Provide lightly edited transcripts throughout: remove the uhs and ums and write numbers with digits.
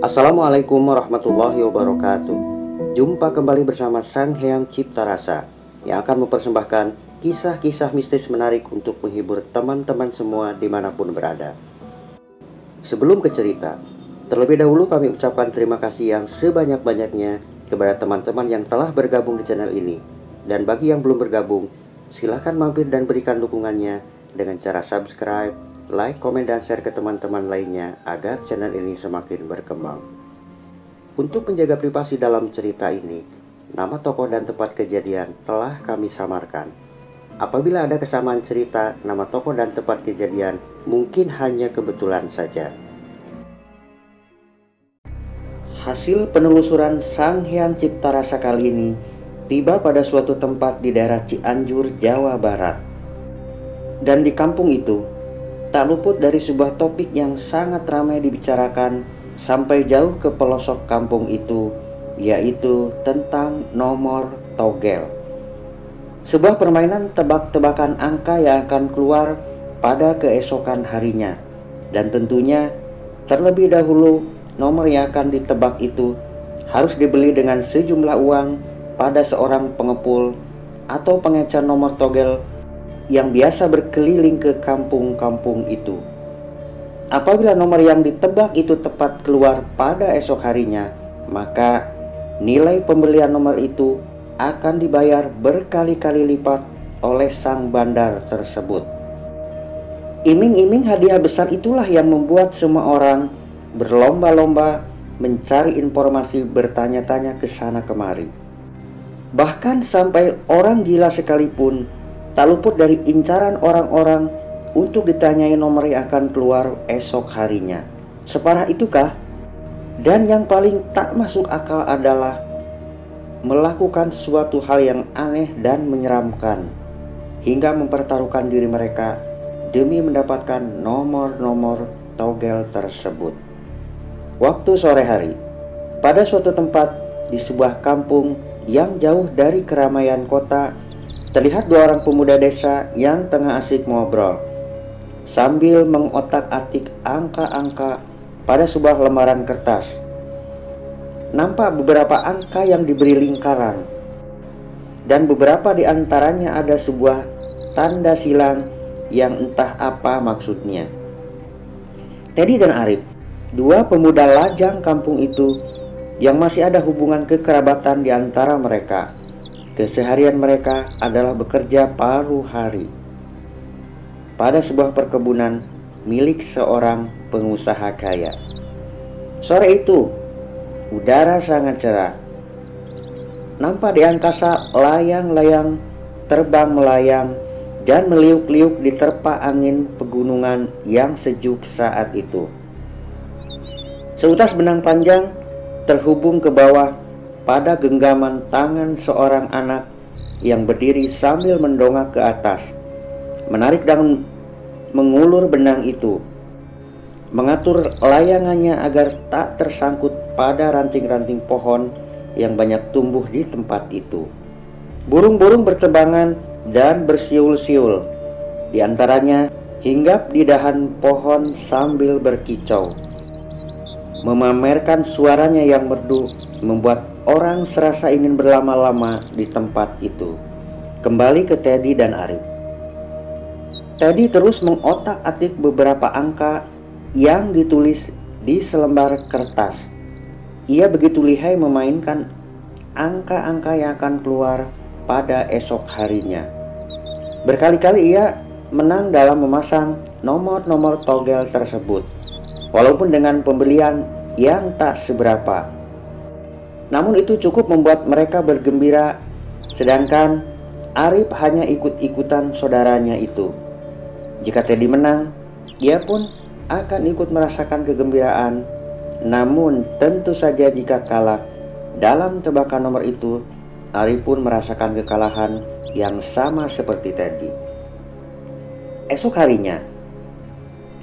Assalamualaikum warahmatullahi wabarakatuh. Jumpa kembali bersama Sang Hyang Cipta Rasa yang akan mempersembahkan kisah-kisah mistis menarik untuk menghibur teman-teman semua dimanapun berada. Sebelum ke cerita, terlebih dahulu kami ucapkan terima kasih yang sebanyak-banyaknya kepada teman-teman yang telah bergabung di channel ini. Dan bagi yang belum bergabung, silahkan mampir dan berikan dukungannya dengan cara subscribe, like, komen, dan share ke teman-teman lainnya agar channel ini semakin berkembang. Untuk menjaga privasi dalam cerita ini, nama tokoh dan tempat kejadian telah kami samarkan. Apabila ada kesamaan cerita, nama tokoh dan tempat kejadian mungkin hanya kebetulan saja. Hasil penelusuran Sang Hyang Cipta Rasa kali ini tiba pada suatu tempat di daerah Cianjur, Jawa Barat. Dan di kampung itu tak luput dari sebuah topik yang sangat ramai dibicarakan sampai jauh ke pelosok kampung itu, yaitu tentang nomor togel. Sebuah permainan tebak-tebakan angka yang akan keluar pada keesokan harinya. Dan tentunya terlebih dahulu nomor yang akan ditebak itu harus dibeli dengan sejumlah uang pada seorang pengepul atau pengecer nomor togel yang biasa berkeliling ke kampung-kampung itu. Apabila nomor yang ditebak itu tepat keluar pada esok harinya, maka nilai pembelian nomor itu akan dibayar berkali-kali lipat oleh sang bandar tersebut. Iming-iming hadiah besar itulah yang membuat semua orang berlomba-lomba mencari informasi, bertanya-tanya ke sana kemari. Bahkan sampai orang gila sekalipun tak luput dari incaran orang-orang untuk ditanyai nomor yang akan keluar esok harinya. Separah itukah? Dan yang paling tak masuk akal adalah melakukan suatu hal yang aneh dan menyeramkan, hingga mempertaruhkan diri mereka demi mendapatkan nomor-nomor togel tersebut. Waktu sore hari, pada suatu tempat di sebuah kampung yang jauh dari keramaian kota, terlihat dua orang pemuda desa yang tengah asik ngobrol sambil mengotak-atik angka-angka pada sebuah lembaran kertas. Nampak beberapa angka yang diberi lingkaran, dan beberapa di antaranya ada sebuah tanda silang yang entah apa maksudnya. Teddy dan Arif, dua pemuda lajang kampung itu yang masih ada hubungan kekerabatan di antara mereka. Keseharian mereka adalah bekerja paruh hari pada sebuah perkebunan milik seorang pengusaha kaya. Sore itu, udara sangat cerah. Nampak di angkasa layang-layang terbang melayang dan meliuk-liuk diterpa angin pegunungan yang sejuk saat itu. Seutas benang panjang terhubung ke bawah pada genggaman tangan seorang anak yang berdiri sambil mendongak ke atas, menarik dan mengulur benang itu, mengatur layangannya agar tak tersangkut pada ranting-ranting pohon yang banyak tumbuh di tempat itu. Burung-burung berterbangan dan bersiul-siul, di antaranya hinggap di dahan pohon sambil berkicau. Memamerkan suaranya yang merdu membuat orang serasa ingin berlama-lama di tempat itu. Kembali ke Teddy dan Arif. Teddy terus mengotak-atik beberapa angka yang ditulis di selembar kertas. Ia begitu lihai memainkan angka-angka yang akan keluar pada esok harinya. Berkali-kali ia menang dalam memasang nomor-nomor togel tersebut, walaupun dengan pembelian yang tak seberapa. Namun itu cukup membuat mereka bergembira, sedangkan Arif hanya ikut-ikutan saudaranya itu. Jika Teddy menang, dia pun akan ikut merasakan kegembiraan. Namun tentu saja jika kalah dalam tebakan nomor itu, Arif pun merasakan kekalahan yang sama seperti Teddy. Esok harinya,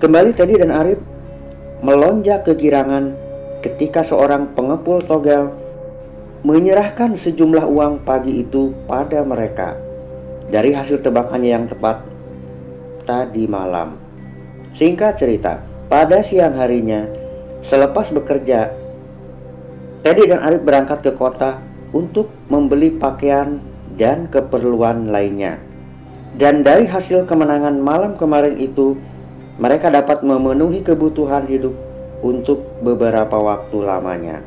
kembali Teddy dan Arif melonjak kegirangan ketika seorang pengepul togel menyerahkan sejumlah uang pagi itu pada mereka dari hasil tebakannya yang tepat tadi malam. Singkat cerita, pada siang harinya, selepas bekerja, Teddy dan Arif berangkat ke kota untuk membeli pakaian dan keperluan lainnya. Dan dari hasil kemenangan malam kemarin itu, mereka dapat memenuhi kebutuhan hidup untuk beberapa waktu lamanya.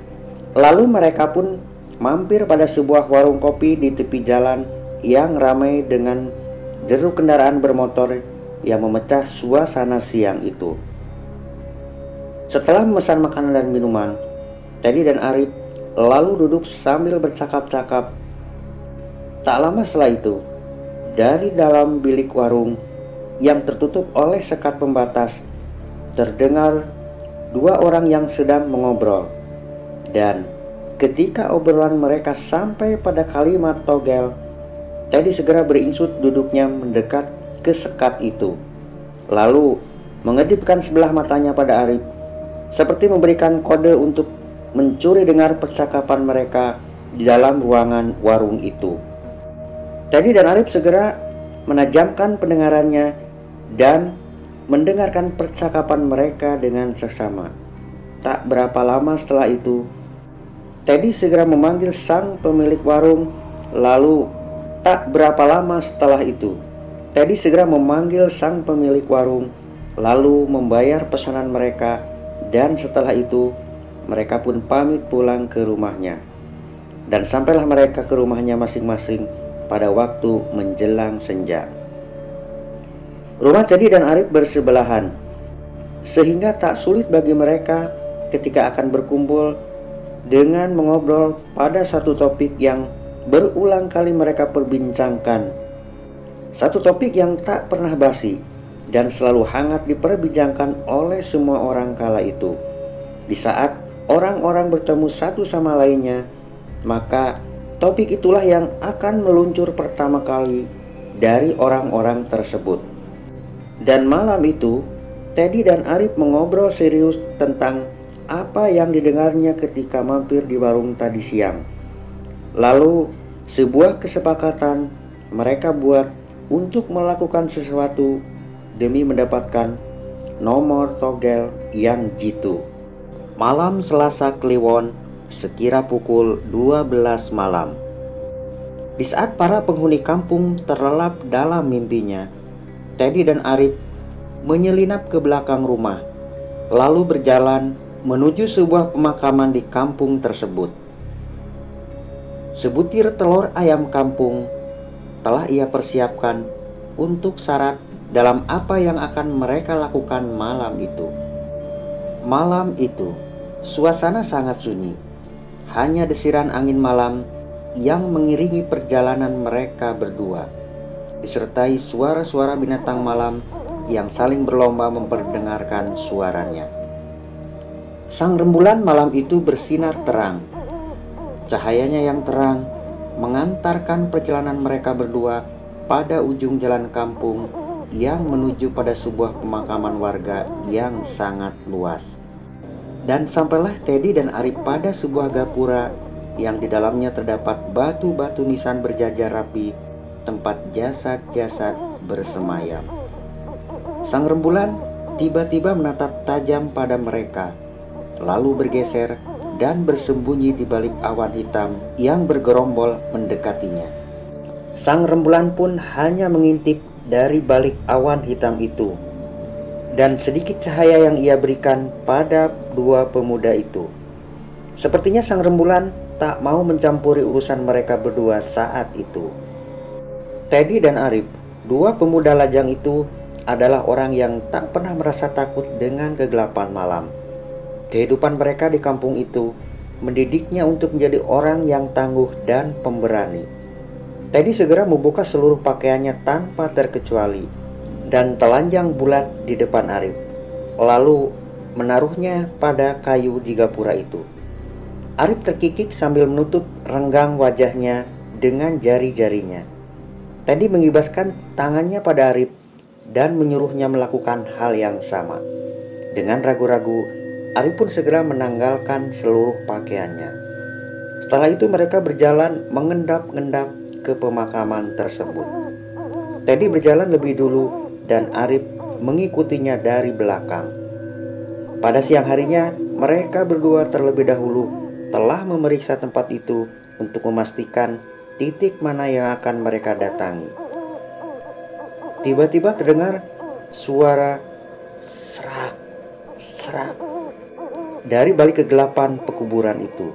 Lalu mereka pun mampir pada sebuah warung kopi di tepi jalan yang ramai dengan deru kendaraan bermotor yang memecah suasana siang itu. Setelah memesan makanan dan minuman, Teddy dan Arif lalu duduk sambil bercakap-cakap. Tak lama setelah itu, dari dalam bilik warung yang tertutup oleh sekat pembatas, terdengar dua orang yang sedang mengobrol. Dan ketika obrolan mereka sampai pada kalimat togel, Teddy segera beringsut duduknya mendekat ke sekat itu, lalu mengedipkan sebelah matanya pada Arif, seperti memberikan kode untuk mencuri dengar percakapan mereka di dalam ruangan warung itu. Teddy dan Arif segera menajamkan pendengarannya dan mendengarkan percakapan mereka dengan seksama. Tak berapa lama setelah itu, Teddy segera memanggil sang pemilik warung. Lalu tak berapa lama setelah itu, Teddy segera memanggil sang pemilik warung, lalu membayar pesanan mereka. Dan setelah itu, mereka pun pamit pulang ke rumahnya. Dan sampailah mereka ke rumahnya masing-masing pada waktu menjelang senja. Rumah Teddy dan Arif bersebelahan, sehingga tak sulit bagi mereka ketika akan berkumpul dengan mengobrol pada satu topik yang berulang kali mereka perbincangkan. Satu topik yang tak pernah basi dan selalu hangat diperbincangkan oleh semua orang kala itu. Di saat orang-orang bertemu satu sama lainnya, maka topik itulah yang akan meluncur pertama kali dari orang-orang tersebut. Dan malam itu, Teddy dan Arif mengobrol serius tentang apa yang didengarnya ketika mampir di warung tadi siang. Lalu, sebuah kesepakatan mereka buat untuk melakukan sesuatu demi mendapatkan nomor togel yang jitu. Malam Selasa Kliwon, sekira pukul 12 malam. Di saat para penghuni kampung terlelap dalam mimpinya, Teddy dan Arif menyelinap ke belakang rumah, lalu berjalan menuju sebuah pemakaman di kampung tersebut. Sebutir telur ayam kampung telah ia persiapkan untuk syarat dalam apa yang akan mereka lakukan malam itu. Malam itu, suasana sangat sunyi. Hanya desiran angin malam yang mengiringi perjalanan mereka berdua, disertai suara-suara binatang malam yang saling berlomba memperdengarkan suaranya. Sang rembulan malam itu bersinar terang. Cahayanya yang terang mengantarkan perjalanan mereka berdua pada ujung jalan kampung yang menuju pada sebuah pemakaman warga yang sangat luas. Dan sampailah Teddy dan Arif pada sebuah gapura yang di dalamnya terdapat batu-batu nisan berjajar rapi, tempat jasad-jasad bersemayam. Sang rembulan tiba-tiba menatap tajam pada mereka, lalu bergeser dan bersembunyi di balik awan hitam yang bergerombol mendekatinya. Sang rembulan pun hanya mengintip dari balik awan hitam itu, dan sedikit cahaya yang ia berikan pada dua pemuda itu. Sepertinya sang rembulan tak mau mencampuri urusan mereka berdua saat itu. Teddy dan Arif, dua pemuda lajang itu, adalah orang yang tak pernah merasa takut dengan kegelapan malam. Kehidupan mereka di kampung itu mendidiknya untuk menjadi orang yang tangguh dan pemberani. Teddy segera membuka seluruh pakaiannya tanpa terkecuali dan telanjang bulat di depan Arif, lalu menaruhnya pada kayu di gapura itu. Arif terkikik sambil menutup renggang wajahnya dengan jari-jarinya. Teddy mengibaskan tangannya pada Arif dan menyuruhnya melakukan hal yang sama. Dengan ragu-ragu, Arif pun segera menanggalkan seluruh pakaiannya. Setelah itu mereka berjalan mengendap-endap ke pemakaman tersebut. Teddy berjalan lebih dulu dan Arif mengikutinya dari belakang. Pada siang harinya, mereka berdua terlebih dahulu telah memeriksa tempat itu untuk memastikan titik mana yang akan mereka datangi. Tiba-tiba terdengar suara serak, serak dari balik kegelapan pekuburan itu.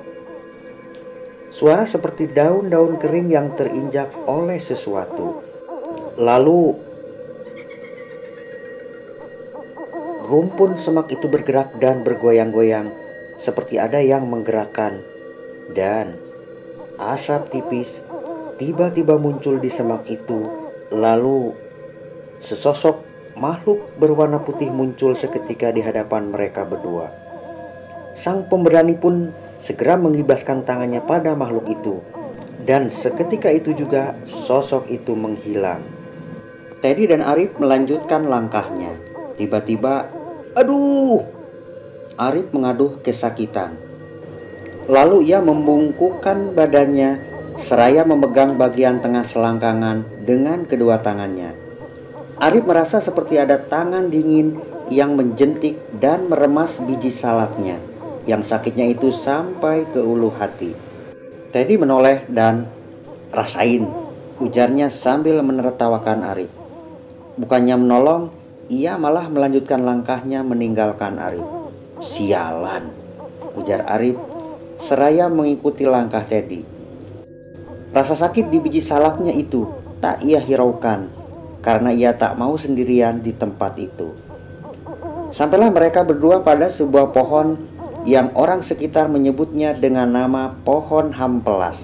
Suara seperti daun-daun kering yang terinjak oleh sesuatu. Lalu rumpun semak itu bergerak dan bergoyang-goyang seperti ada yang menggerakkan, dan asap tipis tiba-tiba muncul di semak itu. Lalu sesosok makhluk berwarna putih muncul seketika di hadapan mereka berdua. Sang pemberani pun segera menggibaskan tangannya pada makhluk itu, dan seketika itu juga sosok itu menghilang. Teddy dan Arif melanjutkan langkahnya. Tiba-tiba, aduh! Arif mengaduh kesakitan. Lalu ia membungkukkan badannya seraya memegang bagian tengah selangkangan dengan kedua tangannya. Arif merasa seperti ada tangan dingin yang menjentik dan meremas biji salaknya, yang sakitnya itu sampai ke ulu hati. Teddy menoleh dan, "Rasain," ujarnya sambil menertawakan Arif. Bukannya menolong, ia malah melanjutkan langkahnya meninggalkan Arif. "Sialan," ujar Arif seraya mengikuti langkah Teddy. Rasa sakit di biji salaknya itu tak ia hiraukan karena ia tak mau sendirian di tempat itu. Sampailah mereka berdua pada sebuah pohon yang orang sekitar menyebutnya dengan nama pohon hampelas.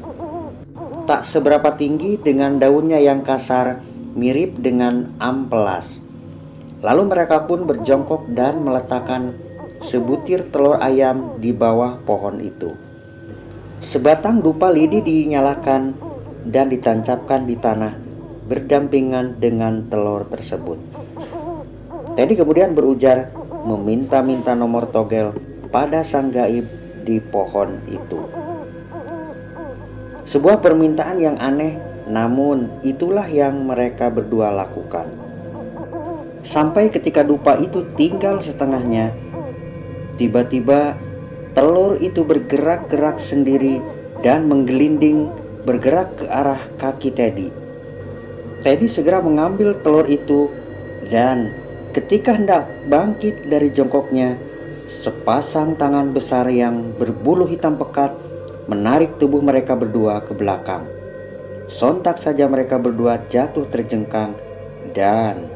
Tak seberapa tinggi dengan daunnya yang kasar, mirip dengan amplas. Lalu mereka pun berjongkok dan meletakkan sebutir telur ayam di bawah pohon itu. Sebatang dupa lidi dinyalakan dan ditancapkan di tanah berdampingan dengan telur tersebut. Teddy kemudian berujar meminta-minta nomor togel pada sang gaib di pohon itu. Sebuah permintaan yang aneh, namun itulah yang mereka berdua lakukan. Sampai ketika dupa itu tinggal setengahnya, tiba-tiba telur itu bergerak-gerak sendiri dan menggelinding bergerak ke arah kaki Teddy. Teddy segera mengambil telur itu dan ketika hendak bangkit dari jongkoknya, sepasang tangan besar yang berbulu hitam pekat menarik tubuh mereka berdua ke belakang. Sontak saja mereka berdua jatuh terjengkang dan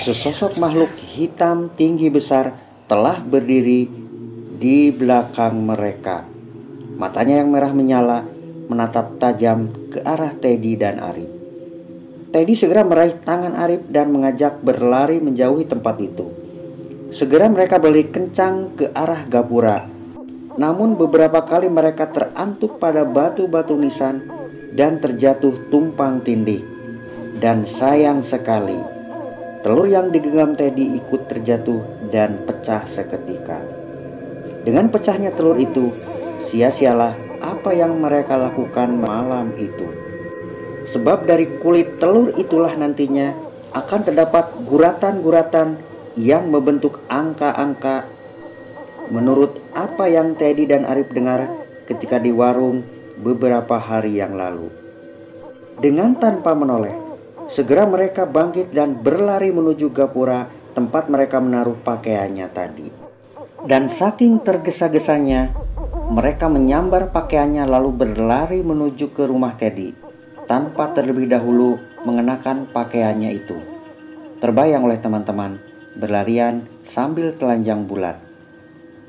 sesosok makhluk hitam tinggi besar telah berdiri di belakang mereka. Matanya yang merah menyala menatap tajam ke arah Teddy dan Arif. Teddy segera meraih tangan Arif dan mengajak berlari menjauhi tempat itu. Segera mereka berlari kencang ke arah gapura. Namun beberapa kali mereka terantuk pada batu-batu nisan dan terjatuh tumpang tindih. Dan sayang sekali, telur yang digenggam Teddy ikut terjatuh dan pecah seketika. Dengan pecahnya telur itu, sia-sialah apa yang mereka lakukan malam itu. Sebab dari kulit telur itulah nantinya akan terdapat guratan-guratan yang membentuk angka-angka menurut apa yang Teddy dan Arif dengar ketika di warung beberapa hari yang lalu. Dengan tanpa menoleh, segera mereka bangkit dan berlari menuju gapura tempat mereka menaruh pakaiannya tadi. Dan saking tergesa-gesanya, mereka menyambar pakaiannya lalu berlari menuju ke rumah Teddy tanpa terlebih dahulu mengenakan pakaiannya itu. Terbayang oleh teman-teman berlarian sambil telanjang bulat.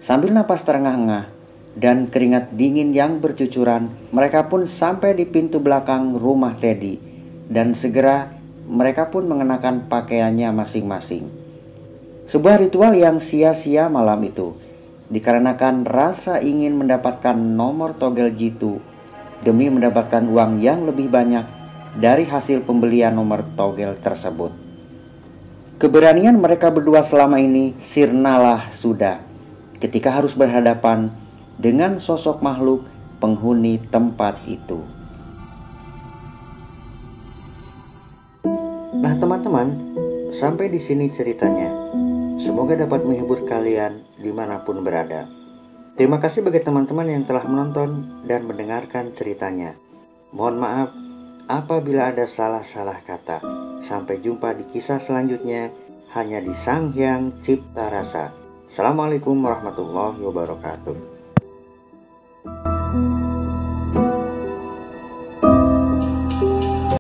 Sambil napas terengah-engah dan keringat dingin yang bercucuran, mereka pun sampai di pintu belakang rumah Teddy dan segera mereka pun mengenakan pakaiannya masing-masing. Sebuah ritual yang sia-sia malam itu, dikarenakan rasa ingin mendapatkan nomor togel jitu demi mendapatkan uang yang lebih banyak dari hasil pembelian nomor togel tersebut. Keberanian mereka berdua selama ini sirnalah sudah ketika harus berhadapan dengan sosok makhluk penghuni tempat itu. Nah teman-teman, sampai di sini ceritanya. Semoga dapat menghibur kalian dimanapun berada. Terima kasih bagi teman-teman yang telah menonton dan mendengarkan ceritanya. Mohon maaf apabila ada salah-salah kata. Sampai jumpa di kisah selanjutnya hanya di Sang Hyang Cipta Rasa. Assalamualaikum warahmatullahi wabarakatuh.